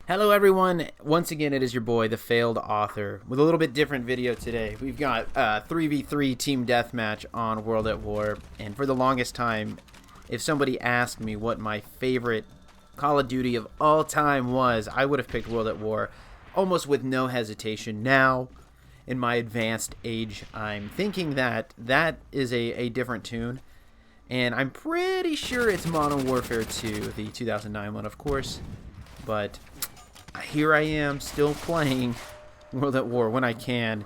Hello everyone, once again it is your boy, the Failed Author, with a little bit different video today. We've got a 3v3 team deathmatch on World at War, and for the longest time, if somebody asked me what my favorite Call of Duty of all time was, I would have picked World at War almost with no hesitation. Now, in my advanced age, I'm thinking that that is a different tune, and I'm pretty sure it's Modern Warfare 2, the 2009 one, of course, but here I am still playing World at War when I can.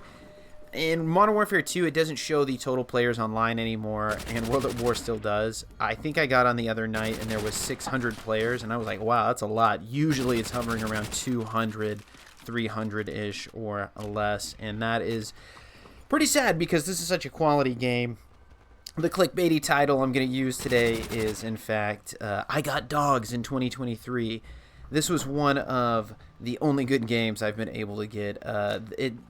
In Modern Warfare 2, it doesn't show the total players online anymore, and World at War still does. I think I got on the other night and there was 600 players, and I was like, wow, that's a lot. Usually it's hovering around 200, 300-ish or less, and that is pretty sad because this is such a quality game. The clickbaity title I'm going to use today is, in fact, I Got Dogs in 2023. This was one of the only good games I've been able to get.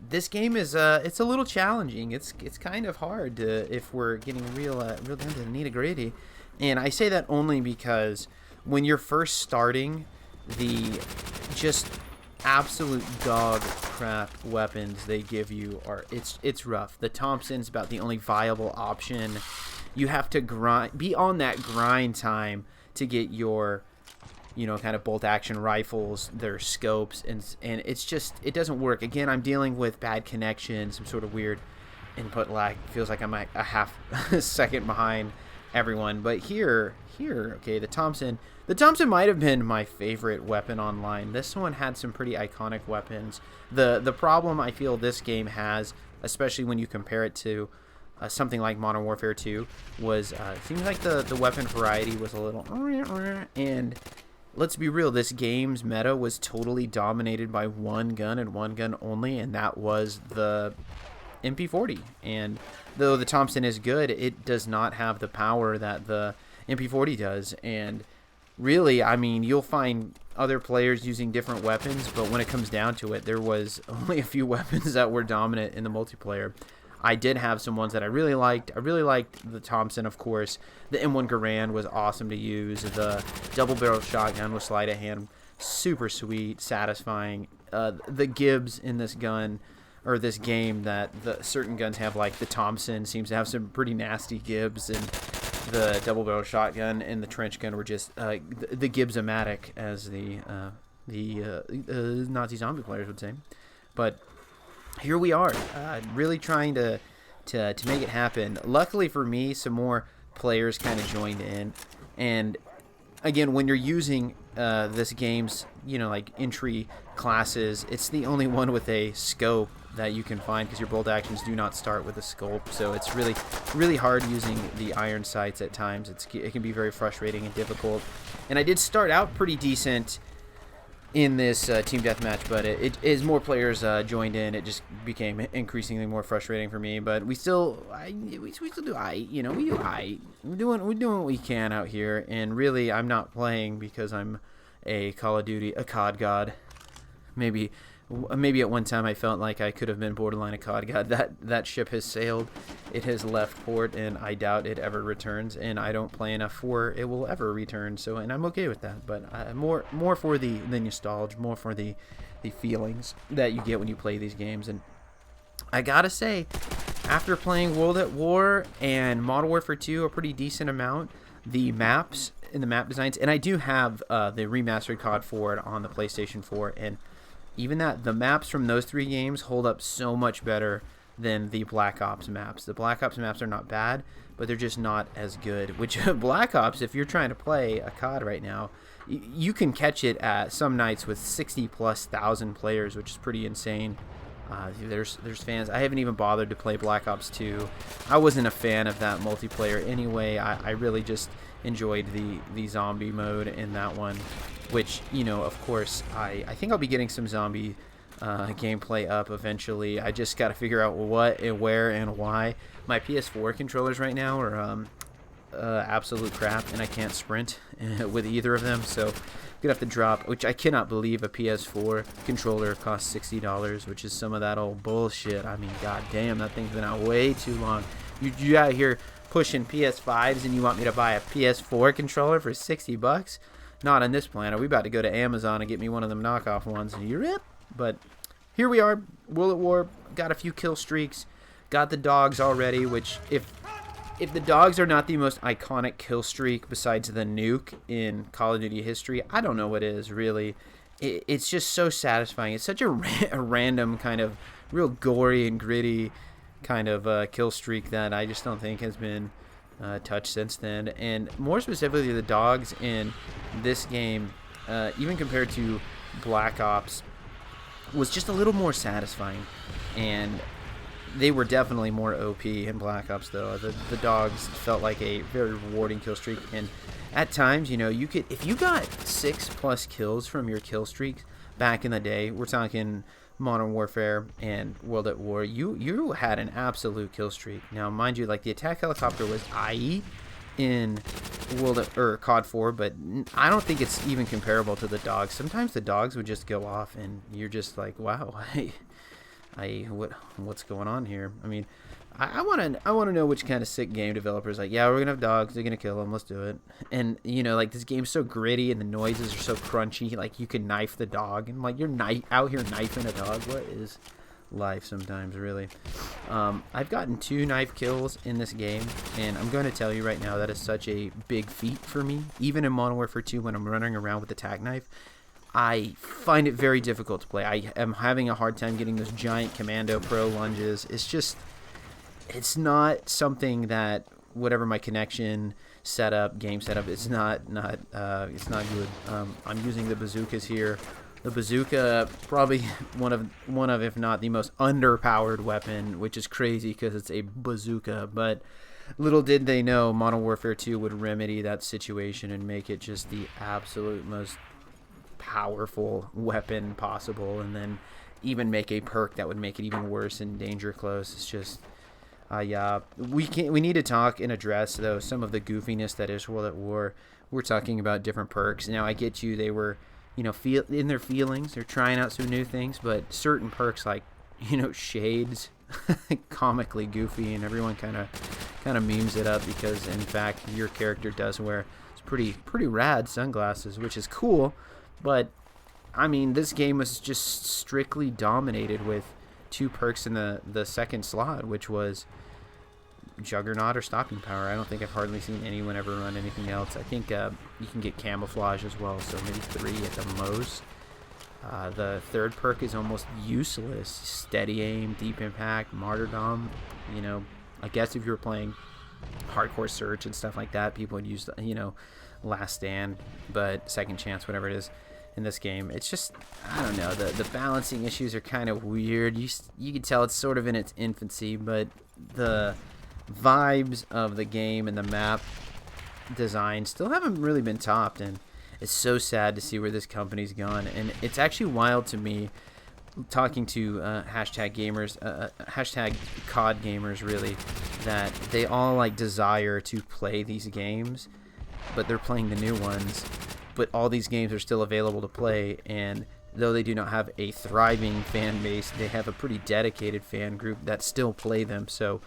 This game is it's a little challenging. It's kind of hard if we're getting real down to the nitty-gritty. And I say that only because when you're first starting, the just absolute dog crap weapons they give you are it's rough. The Thompson's about the only viable option. You have to be on that grind time to get your kind of bolt action rifles, their scopes, and it's just, it doesn't work. Again, I'm dealing with bad connection, some sort of weird input lag. Feels like I'm like a half second behind everyone. But here, okay, the Thompson might have been my favorite weapon online. This one had some pretty iconic weapons. The problem I feel this game has, especially when you compare it to something like Modern Warfare 2, was it seems like the weapon variety was a little and let's be real, this game's meta was totally dominated by one gun and one gun only, and that was the MP40. And though the Thompson is good, it does not have the power that the MP40 does. And really, I mean, you'll find other players using different weapons, but when it comes down to it, there was only a few weapons that were dominant in the multiplayer. I did have some ones that I really liked. I really liked the Thompson, of course. The M1 Garand was awesome to use. The double-barrel shotgun with sleight of hand, super sweet, satisfying. The Gibbs in this gun, or this game, that the certain guns have, like the Thompson seems to have some pretty nasty Gibbs, and the double-barrel shotgun and the trench gun were just the Gibbs-o-matic, as the Nazi zombie players would say. But here we are, really trying to make it happen. Luckily for me, some more players kind of joined in, and again, when you're using this game's like entry classes, it's the only one with a scope that you can find, because your bolt actions do not start with a scope. So it's really hard using the iron sights at times. It can be very frustrating and difficult. And I did start out pretty decent in this team deathmatch, but as more players joined in, it just became increasingly more frustrating for me. But we still do we do we're doing what we can out here. And really, I'm not playing because I'm a Call of Duty COD god. Maybe at one time I felt like I could have been borderline a COD god. That ship has sailed. It has left port, and I doubt it ever returns. And I don't play enough for it will ever return. And I'm okay with that. But more for the nostalgia, more for the feelings that you get when you play these games. And I gotta say, after playing World at War and Modern Warfare 2 a pretty decent amount, the maps and the map designs, and I do have the remastered COD 4 on the PlayStation 4, and even that, the maps from those three games hold up so much better than the Black Ops maps. The Black Ops maps are not bad, but they're just not as good. Which Black Ops, if you're trying to play a COD right now, you can catch it at some nights with 60,000+ players, which is pretty insane. There's fans. I haven't even bothered to play Black Ops 2. I wasn't a fan of that multiplayer anyway. I really just enjoyed the zombie mode in that one, which, of course, I think I'll be getting some zombie gameplay up eventually. I just got to figure out what and where and why. My PS4 controllers right now are absolute crap, and I can't sprint with either of them, so I'm gonna have to drop, which I cannot believe a PS4 controller costs $60, which is some of that old bullshit. I mean, god damn, that thing's been out way too long. You out here pushing PS5s and you want me to buy a PS4 controller for $60? not on this planet. We about to go to Amazon and get me one of them knockoff ones. And you're it. But here we are, World at War. Got a few kill streaks. Got the dogs already, which if the dogs are not the most iconic kill streak besides the nuke in Call of Duty history, I don't know what is, really. It's just so satisfying. It's such a random kind of real gory and gritty kind of kill streak that I just don't think has been touched since then. And more specifically, the dogs in this game, even compared to Black Ops, was just a little more satisfying. And they were definitely more OP in Black Ops, though. The dogs felt like a very rewarding kill streak, and at times, you know, you could, if you got 6+ kills from your kill streaks back in the day, we're talking Modern Warfare and World at War, you had an absolute kill streak. Now, mind you, like the attack helicopter was IE in COD 4, but I don't think it's even comparable to the dogs. Sometimes the dogs would just go off, and you're just like, wow, what's going on here? I mean, I want to know which kind of sick game developers like, yeah, we're gonna have dogs, they're gonna kill them, let's do it. And you know, like this game's so gritty and the noises are so crunchy, like you can knife the dog, and like you're out here knifing a dog. What is life sometimes, really? I've gotten 2 knife kills in this game, and I'm going to tell you right now that is such a big feat for me. Even in Modern Warfare 2, when I'm running around with the tac knife, I find it very difficult to play. I am having a hard time getting those giant Commando Pro lunges. It's not something that, whatever my connection setup, game setup, it's not good. I'm using the bazookas here. The bazooka, probably one of if not the most underpowered weapon, which is crazy because it's a bazooka. But little did they know, Modern Warfare 2 would remedy that situation and make it just the absolute most powerful weapon possible, and then even make a perk that would make it even worse in danger close. It's just we need to talk and address though some of the goofiness that is World at War. We're talking about different perks. Now I get you, they were, you know, feel in their feelings, they're trying out some new things, but certain perks like, you know, shades comically goofy, and everyone kind of memes it up because in fact your character does wear pretty rad sunglasses, which is cool. But I mean, this game was just strictly dominated with 2 perks in the second slot, which was Juggernaut or Stopping Power. I don't think I've hardly seen anyone ever run anything else. I think you can get Camouflage as well, so maybe 3 at the most. The third perk is almost useless. Steady Aim, Deep Impact, Martyrdom. You know, I guess if you were playing Hardcore Search and stuff like that, people would use, you know, Last Stand, but Second Chance, whatever it is. In this game, it's just, I don't know, the balancing issues are kind of weird. You can tell it's sort of in its infancy, but the vibes of the game and the map design still haven't really been topped, and it's so sad to see where this company's gone. And it's actually wild to me, talking to hashtag gamers, hashtag COD gamers, really, that they all like desire to play these games, but they're playing the new ones. But all these games are still available to play, and though they do not have a thriving fan base, they have a pretty dedicated fan group that still play them. So,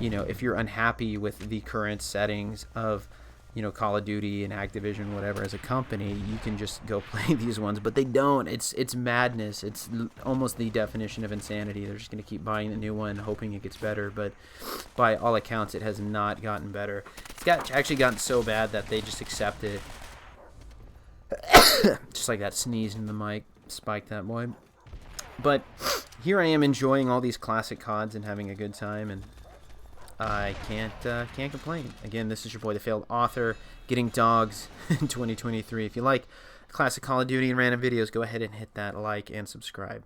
you know, if you're unhappy with the current settings of, you know, Call of Duty and Activision, whatever, as a company, you can just go play these ones. But they don't. It's madness. It's almost the definition of insanity. They're just going to keep buying the new one, hoping it gets better. But by all accounts, it has not gotten better. It's actually gotten so bad that they just accept it. Just like that sneeze in the mic spiked that boy. But here I am enjoying all these classic CODs and having a good time, and I can't complain. Again, this is your boy, the Failed Author, getting dogs in 2023. If you like classic Call of Duty and random videos, go ahead and hit that like and subscribe.